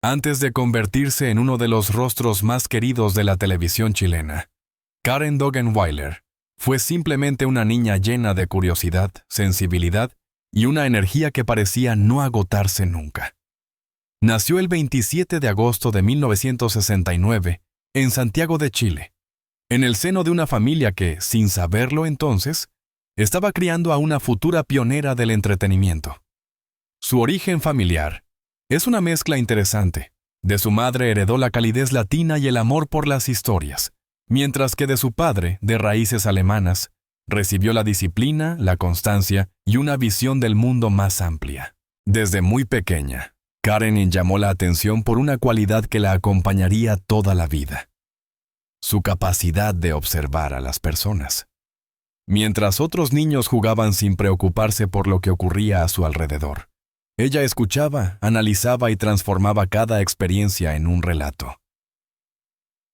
Antes de convertirse en uno de los rostros más queridos de la televisión chilena, Karen Dogenweiler fue simplemente una niña llena de curiosidad, sensibilidad y una energía que parecía no agotarse nunca. Nació el 27 de agosto de 1969 en Santiago de Chile, en el seno de una familia que, sin saberlo entonces, estaba criando a una futura pionera del entretenimiento. Su origen familiar es una mezcla interesante. De su madre heredó la calidez latina y el amor por las historias, mientras que de su padre, de raíces alemanas, recibió la disciplina, la constancia y una visión del mundo más amplia. Desde muy pequeña, Karen llamó la atención por una cualidad que la acompañaría toda la vida: su capacidad de observar a las personas. Mientras otros niños jugaban sin preocuparse por lo que ocurría a su alrededor, ella escuchaba, analizaba y transformaba cada experiencia en un relato.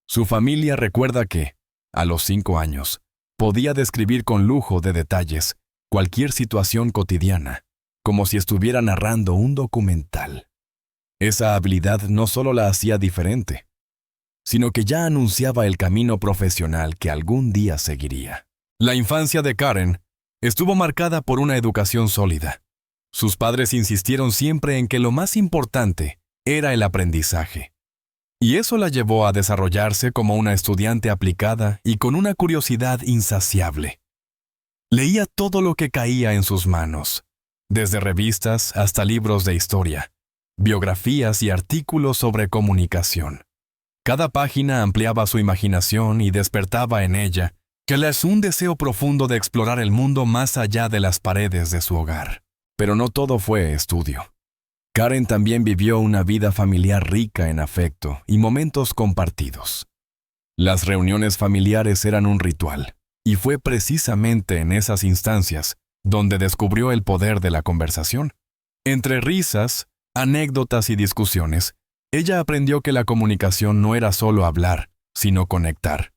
Su familia recuerda que, a los 5 años, podía describir con lujo de detalles cualquier situación cotidiana, como si estuviera narrando un documental. Esa habilidad no solo la hacía diferente, sino que ya anunciaba el camino profesional que algún día seguiría. La infancia de Karen estuvo marcada por una educación sólida. Sus padres insistieron siempre en que lo más importante era el aprendizaje. Y eso la llevó a desarrollarse como una estudiante aplicada y con una curiosidad insaciable. Leía todo lo que caía en sus manos, desde revistas hasta libros de historia, biografías y artículos sobre comunicación. Cada página ampliaba su imaginación y despertaba en ella un deseo profundo de explorar el mundo más allá de las paredes de su hogar. Pero no todo fue estudio. Karen también vivió una vida familiar rica en afecto y momentos compartidos. Las reuniones familiares eran un ritual, y fue precisamente en esas instancias donde descubrió el poder de la conversación. Entre risas, anécdotas y discusiones, ella aprendió que la comunicación no era solo hablar, sino conectar.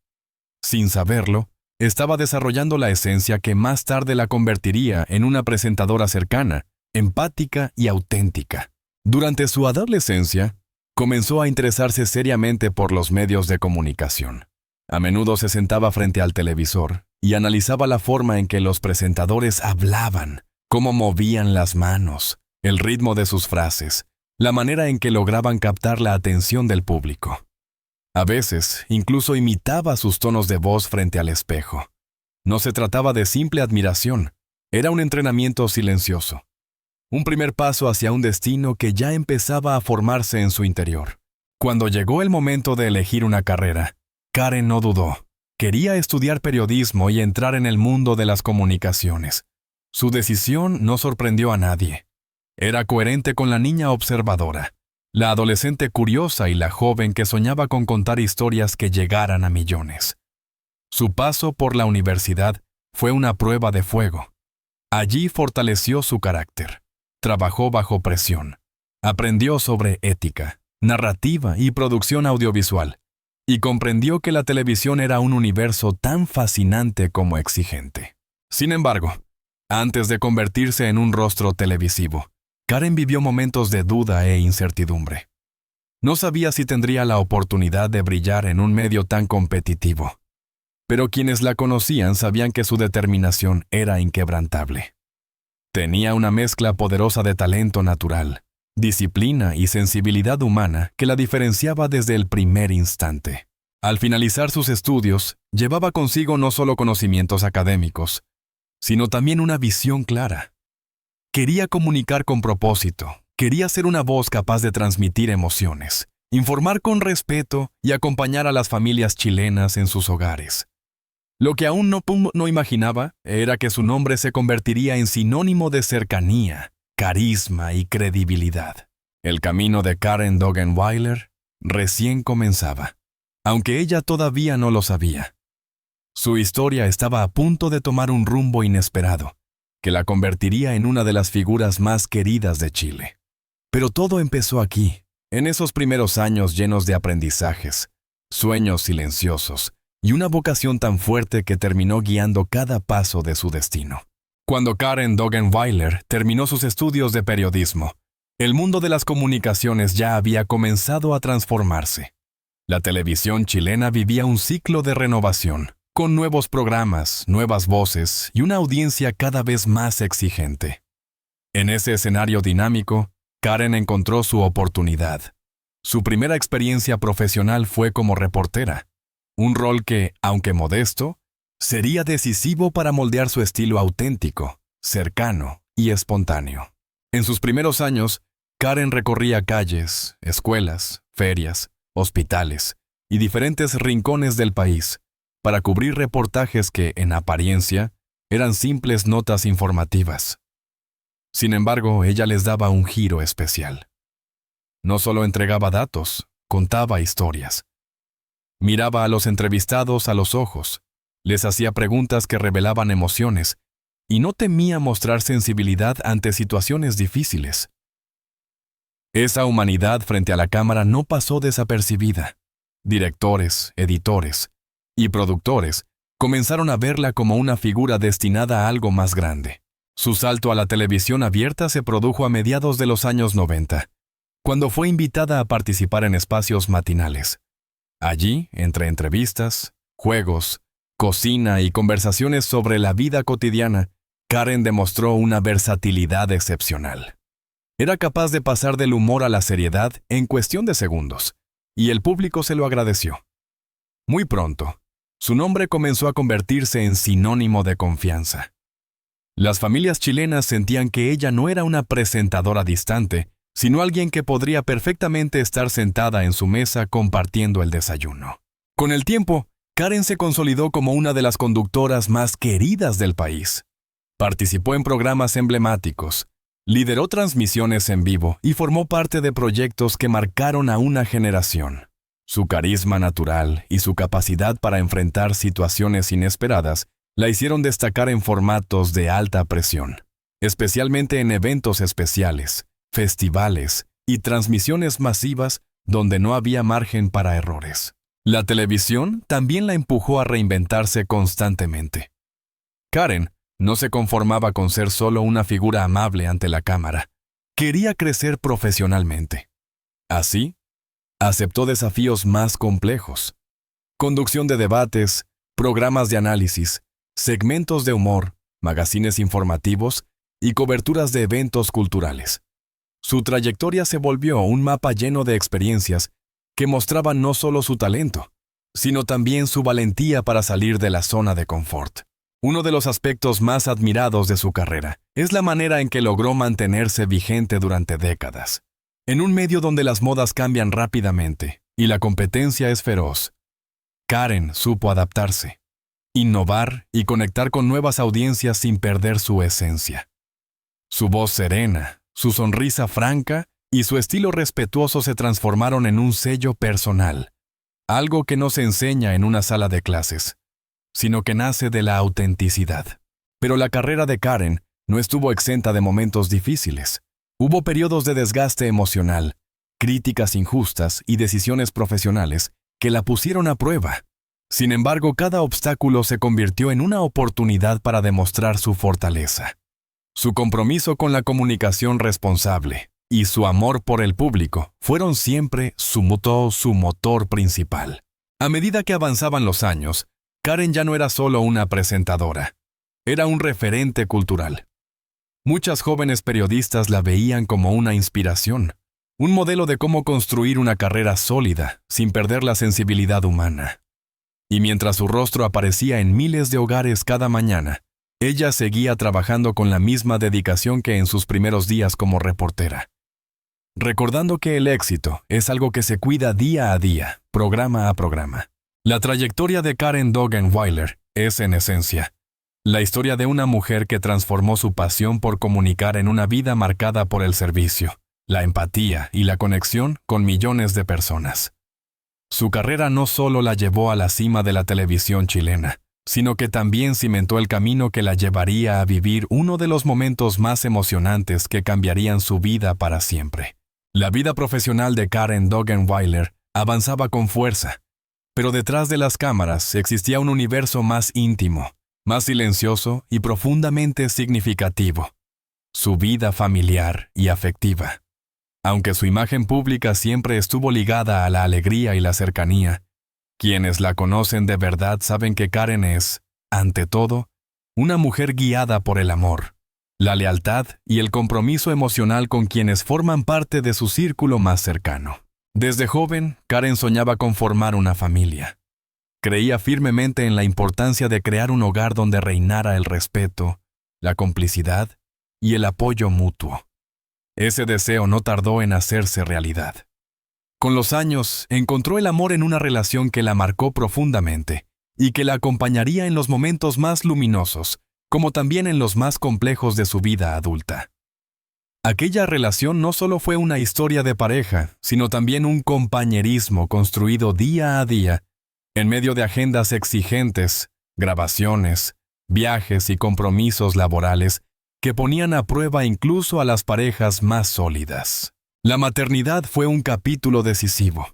Sin saberlo, estaba desarrollando la esencia que más tarde la convertiría en una presentadora cercana, empática y auténtica. Durante su adolescencia, comenzó a interesarse seriamente por los medios de comunicación. A menudo se sentaba frente al televisor y analizaba la forma en que los presentadores hablaban, cómo movían las manos, el ritmo de sus frases, la manera en que lograban captar la atención del público. A veces, incluso imitaba sus tonos de voz frente al espejo. No se trataba de simple admiración, era un entrenamiento silencioso. Un primer paso hacia un destino que ya empezaba a formarse en su interior. Cuando llegó el momento de elegir una carrera, Karen no dudó. Quería estudiar periodismo y entrar en el mundo de las comunicaciones. Su decisión no sorprendió a nadie. Era coherente con la niña observadora, la adolescente curiosa y la joven que soñaba con contar historias que llegaran a millones. Su paso por la universidad fue una prueba de fuego. Allí fortaleció su carácter, trabajó bajo presión, aprendió sobre ética, narrativa y producción audiovisual, y comprendió que la televisión era un universo tan fascinante como exigente. Sin embargo, antes de convertirse en un rostro televisivo, Karen vivió momentos de duda e incertidumbre. No sabía si tendría la oportunidad de brillar en un medio tan competitivo, pero quienes la conocían sabían que su determinación era inquebrantable. Tenía una mezcla poderosa de talento natural, disciplina y sensibilidad humana que la diferenciaba desde el primer instante. Al finalizar sus estudios, llevaba consigo no solo conocimientos académicos, sino también una visión clara. Quería comunicar con propósito, quería ser una voz capaz de transmitir emociones, informar con respeto y acompañar a las familias chilenas en sus hogares. Lo que aún no imaginaba era que su nombre se convertiría en sinónimo de cercanía, carisma y credibilidad. El camino de Karen Dogenweiler recién comenzaba, aunque ella todavía no lo sabía. Su historia estaba a punto de tomar un rumbo inesperado, que la convertiría en una de las figuras más queridas de Chile. Pero todo empezó aquí, en esos primeros años llenos de aprendizajes, sueños silenciosos y una vocación tan fuerte que terminó guiando cada paso de su destino. Cuando Karen Dogenweiler terminó sus estudios de periodismo, El mundo de las comunicaciones ya había comenzado a transformarse. La televisión chilena vivía un ciclo de renovación, con nuevos programas, nuevas voces y una audiencia cada vez más exigente. En ese escenario dinámico, Karen encontró su oportunidad. Su primera experiencia profesional fue como reportera, un rol que, aunque modesto, sería decisivo para moldear su estilo auténtico, cercano y espontáneo. En sus primeros años, Karen recorría calles, escuelas, ferias, hospitales y diferentes rincones del país para cubrir reportajes que, en apariencia, eran simples notas informativas. Sin embargo, ella les daba un giro especial. No solo entregaba datos, contaba historias. Miraba a los entrevistados a los ojos, les hacía preguntas que revelaban emociones y no temía mostrar sensibilidad ante situaciones difíciles. Esa humanidad frente a la cámara no pasó desapercibida. Directores, editores y productores comenzaron a verla como una figura destinada a algo más grande. Su salto a la televisión abierta se produjo a mediados de los años 90, cuando fue invitada a participar en espacios matinales. Allí, entre entrevistas, juegos, cocina y conversaciones sobre la vida cotidiana, Karen demostró una versatilidad excepcional. Era capaz de pasar del humor a la seriedad en cuestión de segundos, y el público se lo agradeció. Muy pronto, su nombre comenzó a convertirse en sinónimo de confianza. Las familias chilenas sentían que ella no era una presentadora distante, sino alguien que podría perfectamente estar sentada en su mesa compartiendo el desayuno. Con el tiempo, Karen se consolidó como una de las conductoras más queridas del país. Participó en programas emblemáticos, lideró transmisiones en vivo y formó parte de proyectos que marcaron a una generación. Su carisma natural y su capacidad para enfrentar situaciones inesperadas la hicieron destacar en formatos de alta presión, especialmente en eventos especiales, festivales y transmisiones masivas donde no había margen para errores. La televisión también la empujó a reinventarse constantemente. Karen no se conformaba con ser solo una figura amable ante la cámara. Quería crecer profesionalmente. Así, aceptó desafíos más complejos. Conducción de debates, programas de análisis, segmentos de humor, magazines informativos y coberturas de eventos culturales. Su trayectoria se volvió un mapa lleno de experiencias que mostraban no solo su talento, sino también su valentía para salir de la zona de confort. Uno de los aspectos más admirados de su carrera es la manera en que logró mantenerse vigente durante décadas. En un medio donde las modas cambian rápidamente y la competencia es feroz, Karen supo adaptarse, innovar y conectar con nuevas audiencias sin perder su esencia. Su voz serena, su sonrisa franca y su estilo respetuoso se transformaron en un sello personal, algo que no se enseña en una sala de clases, sino que nace de la autenticidad. Pero la carrera de Karen no estuvo exenta de momentos difíciles. Hubo periodos de desgaste emocional, críticas injustas y decisiones profesionales que la pusieron a prueba. Sin embargo, cada obstáculo se convirtió en una oportunidad para demostrar su fortaleza. Su compromiso con la comunicación responsable y su amor por el público fueron siempre su motor principal. A medida que avanzaban los años, Karen ya no era solo una presentadora, era un referente cultural. Muchas jóvenes periodistas la veían como una inspiración, un modelo de cómo construir una carrera sólida sin perder la sensibilidad humana. Y mientras su rostro aparecía en miles de hogares cada mañana, ella seguía trabajando con la misma dedicación que en sus primeros días como reportera. Recordando que el éxito es algo que se cuida día a día, programa a programa. La trayectoria de Karen Dogenweiler es, en esencia, la historia de una mujer que transformó su pasión por comunicar en una vida marcada por el servicio, la empatía y la conexión con millones de personas. Su carrera no solo la llevó a la cima de la televisión chilena, sino que también cimentó el camino que la llevaría a vivir uno de los momentos más emocionantes que cambiarían su vida para siempre. La vida profesional de Karen Dogenweiler avanzaba con fuerza, pero detrás de las cámaras existía un universo más íntimo, más silencioso y profundamente significativo: su vida familiar y afectiva. Aunque su imagen pública siempre estuvo ligada a la alegría y la cercanía, quienes la conocen de verdad saben que Karen es, ante todo, una mujer guiada por el amor, la lealtad y el compromiso emocional con quienes forman parte de su círculo más cercano. Desde joven, Karen soñaba con formar una familia. Creía firmemente en la importancia de crear un hogar donde reinara el respeto, la complicidad y el apoyo mutuo. Ese deseo no tardó en hacerse realidad. Con los años, encontró el amor en una relación que la marcó profundamente y que la acompañaría en los momentos más luminosos, como también en los más complejos de su vida adulta. Aquella relación no solo fue una historia de pareja, sino también un compañerismo construido día a día, en medio de agendas exigentes, grabaciones, viajes y compromisos laborales que ponían a prueba incluso a las parejas más sólidas. La maternidad fue un capítulo decisivo.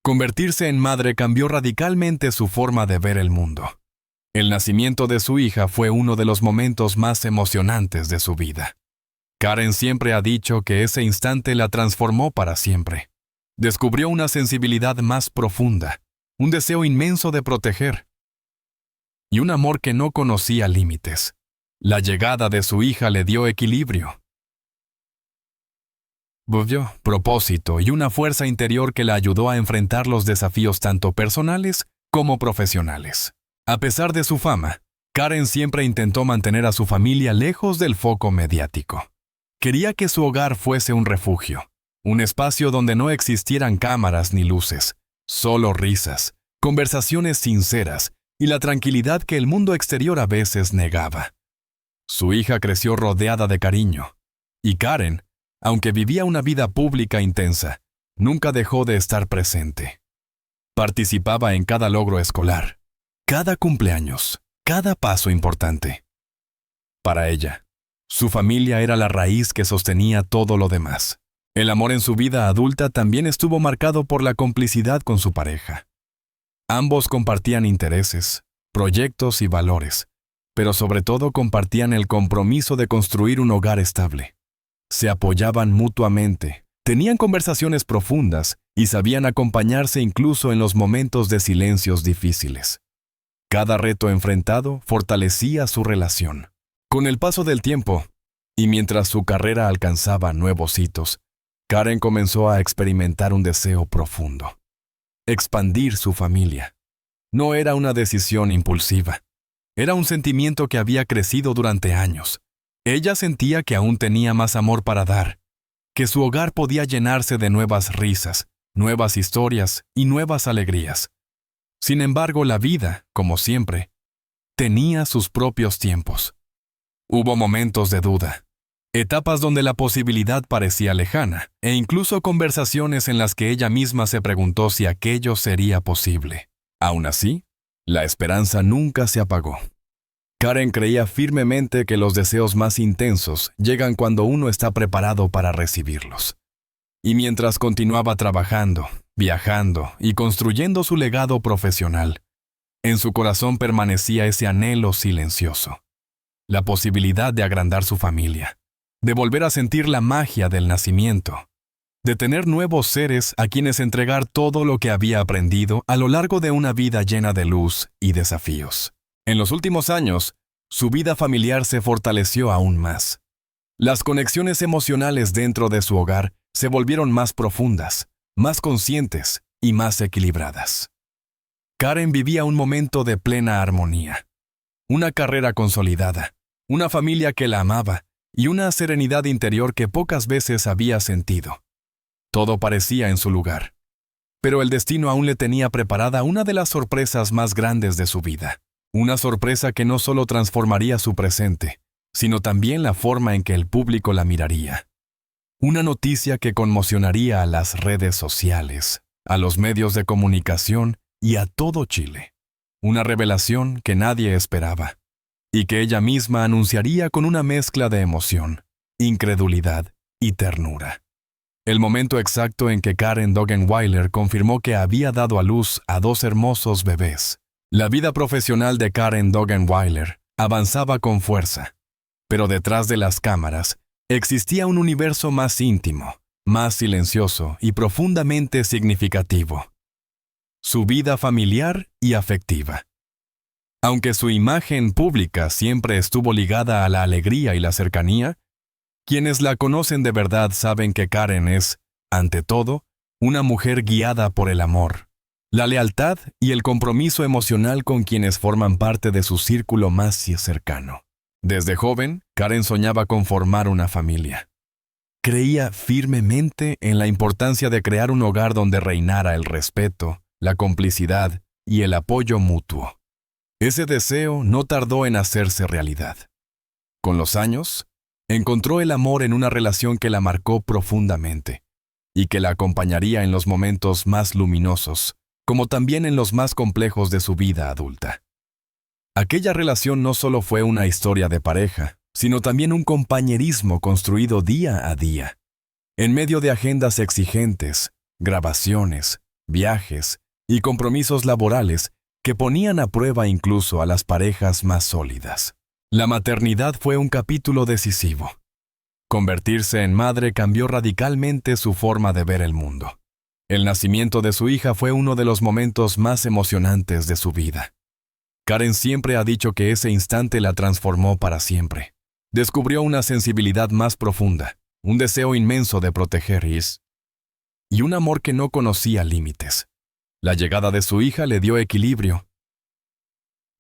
Convertirse en madre cambió radicalmente su forma de ver el mundo. El nacimiento de su hija fue uno de los momentos más emocionantes de su vida. Karen siempre ha dicho que ese instante la transformó para siempre. Descubrió una sensibilidad más profunda, un deseo inmenso de proteger y un amor que no conocía límites. La llegada de su hija le dio equilibrio, propósito y una fuerza interior que la ayudó a enfrentar los desafíos tanto personales como profesionales. A pesar de su fama, Karen siempre intentó mantener a su familia lejos del foco mediático. Quería que su hogar fuese un refugio, un espacio donde no existieran cámaras ni luces, solo risas, conversaciones sinceras y la tranquilidad que el mundo exterior a veces negaba. Su hija creció rodeada de cariño, y Karen, aunque vivía una vida pública intensa, nunca dejó de estar presente. Participaba en cada logro escolar, cada cumpleaños, cada paso importante. Para ella, su familia era la raíz que sostenía todo lo demás. El amor en su vida adulta también estuvo marcado por la complicidad con su pareja. Ambos compartían intereses, proyectos y valores, pero sobre todo compartían el compromiso de construir un hogar estable. Se apoyaban mutuamente, tenían conversaciones profundas y sabían acompañarse incluso en los momentos de silencios difíciles. Cada reto enfrentado fortalecía su relación. Con el paso del tiempo, y mientras su carrera alcanzaba nuevos hitos, Karen comenzó a experimentar un deseo profundo: expandir su familia. No era una decisión impulsiva. Era un sentimiento que había crecido durante años. Ella sentía que aún tenía más amor para dar, que su hogar podía llenarse de nuevas risas, nuevas historias y nuevas alegrías. Sin embargo, la vida, como siempre, tenía sus propios tiempos. Hubo momentos de duda, etapas donde la posibilidad parecía lejana, e incluso conversaciones en las que ella misma se preguntó si aquello sería posible. Aún así, la esperanza nunca se apagó. Karen creía firmemente que los deseos más intensos llegan cuando uno está preparado para recibirlos. Y mientras continuaba trabajando, viajando y construyendo su legado profesional, en su corazón permanecía ese anhelo silencioso: la posibilidad de agrandar su familia, de volver a sentir la magia del nacimiento, de tener nuevos seres a quienes entregar todo lo que había aprendido a lo largo de una vida llena de luz y desafíos. En los últimos años, su vida familiar se fortaleció aún más. Las conexiones emocionales dentro de su hogar se volvieron más profundas, más conscientes y más equilibradas. Karen vivía un momento de plena armonía, una carrera consolidada, una familia que la amaba y una serenidad interior que pocas veces había sentido. Todo parecía en su lugar, pero el destino aún le tenía preparada una de las sorpresas más grandes de su vida. Una sorpresa que no solo transformaría su presente, sino también la forma en que el público la miraría. Una noticia que conmocionaría a las redes sociales, a los medios de comunicación y a todo Chile. Una revelación que nadie esperaba, y que ella misma anunciaría con una mezcla de emoción, incredulidad y ternura. El momento exacto en que Karen Dogenweiler confirmó que había dado a luz a 2 hermosos bebés. La vida profesional de Karen Dogenweiler avanzaba con fuerza, pero detrás de las cámaras existía un universo más íntimo, más silencioso y profundamente significativo: su vida familiar y afectiva. Aunque su imagen pública siempre estuvo ligada a la alegría y la cercanía, quienes la conocen de verdad saben que Karen es, ante todo, una mujer guiada por el amor, la lealtad y el compromiso emocional con quienes forman parte de su círculo más cercano. Desde joven, Karen soñaba con formar una familia. Creía firmemente en la importancia de crear un hogar donde reinara el respeto, la complicidad y el apoyo mutuo. Ese deseo no tardó en hacerse realidad. Con los años, encontró el amor en una relación que la marcó profundamente y que la acompañaría en los momentos más luminosos, como también en los más complejos de su vida adulta. Aquella relación no solo fue una historia de pareja, sino también un compañerismo construido día a día, en medio de agendas exigentes, grabaciones, viajes y compromisos laborales que ponían a prueba incluso a las parejas más sólidas. La maternidad fue un capítulo decisivo. Convertirse en madre cambió radicalmente su forma de ver el mundo. El nacimiento de su hija fue uno de los momentos más emocionantes de su vida. Karen siempre ha dicho que ese instante la transformó para siempre. Descubrió una sensibilidad más profunda, un deseo inmenso de proteger y un amor que no conocía límites. La llegada de su hija le dio equilibrio,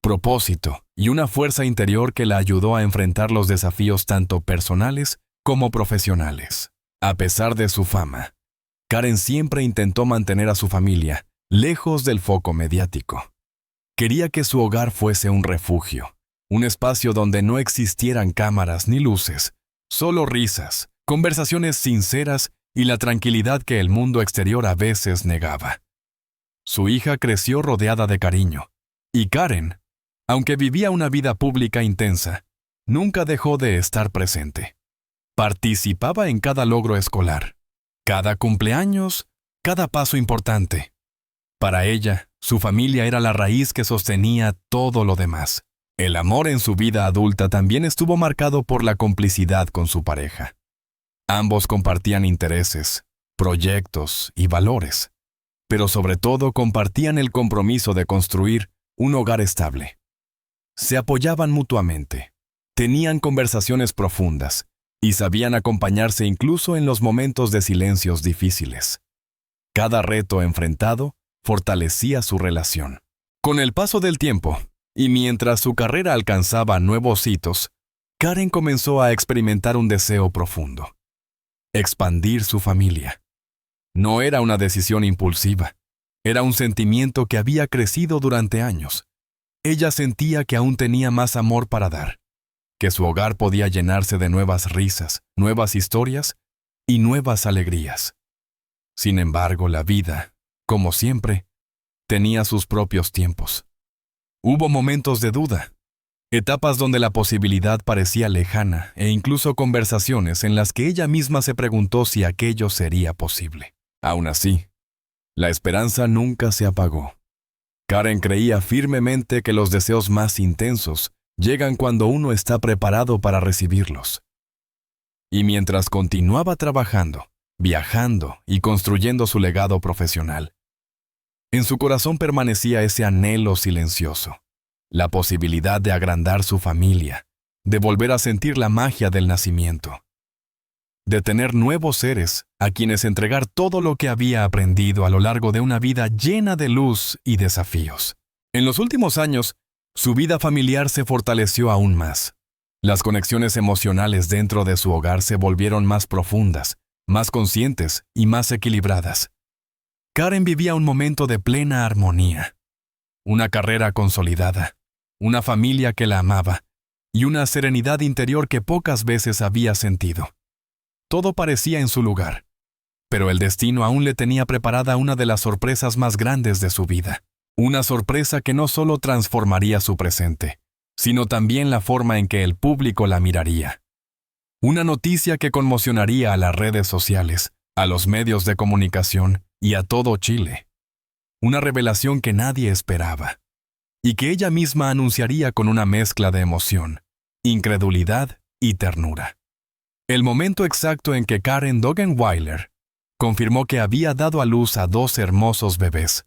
propósito y una fuerza interior que la ayudó a enfrentar los desafíos tanto personales como profesionales. A pesar de su fama, Karen siempre intentó mantener a su familia lejos del foco mediático. Quería que su hogar fuese un refugio, un espacio donde no existieran cámaras ni luces, solo risas, conversaciones sinceras y la tranquilidad que el mundo exterior a veces negaba. Su hija creció rodeada de cariño, y Karen, aunque vivía una vida pública intensa, nunca dejó de estar presente. Participaba en cada logro escolar, cada cumpleaños, cada paso importante. Para ella, su familia era la raíz que sostenía todo lo demás. El amor en su vida adulta también estuvo marcado por la complicidad con su pareja. Ambos compartían intereses, proyectos y valores, pero sobre todo compartían el compromiso de construir un hogar estable. Se apoyaban mutuamente, tenían conversaciones profundas y sabían acompañarse incluso en los momentos de silencios difíciles. Cada reto enfrentado fortalecía su relación. Con el paso del tiempo, y mientras su carrera alcanzaba nuevos hitos, Karen comenzó a experimentar un deseo profundo: expandir su familia. No era una decisión impulsiva, era un sentimiento que había crecido durante años. Ella sentía que aún tenía más amor para dar, que su hogar podía llenarse de nuevas risas, nuevas historias y nuevas alegrías. Sin embargo, la vida, como siempre, tenía sus propios tiempos. Hubo momentos de duda, etapas donde la posibilidad parecía lejana e incluso conversaciones en las que ella misma se preguntó si aquello sería posible. Aún así, la esperanza nunca se apagó. Karen creía firmemente que los deseos más intensos llegan cuando uno está preparado para recibirlos. Y mientras continuaba trabajando, viajando y construyendo su legado profesional, en su corazón permanecía ese anhelo silencioso, la posibilidad de agrandar su familia, de volver a sentir la magia del nacimiento, de tener nuevos seres a quienes entregar todo lo que había aprendido a lo largo de una vida llena de luz y desafíos. En los últimos años, su vida familiar se fortaleció aún más. Las conexiones emocionales dentro de su hogar se volvieron más profundas, más conscientes y más equilibradas. Karen vivía un momento de plena armonía, una carrera consolidada, una familia que la amaba y una serenidad interior que pocas veces había sentido. Todo parecía en su lugar, pero el destino aún le tenía preparada una de las sorpresas más grandes de su vida. Una sorpresa que no solo transformaría su presente, sino también la forma en que el público la miraría. Una noticia que conmocionaría a las redes sociales, a los medios de comunicación y a todo Chile. Una revelación que nadie esperaba, y que ella misma anunciaría con una mezcla de emoción, incredulidad y ternura. El momento exacto en que Karen Dogenweiler confirmó que había dado a luz a 2 hermosos bebés.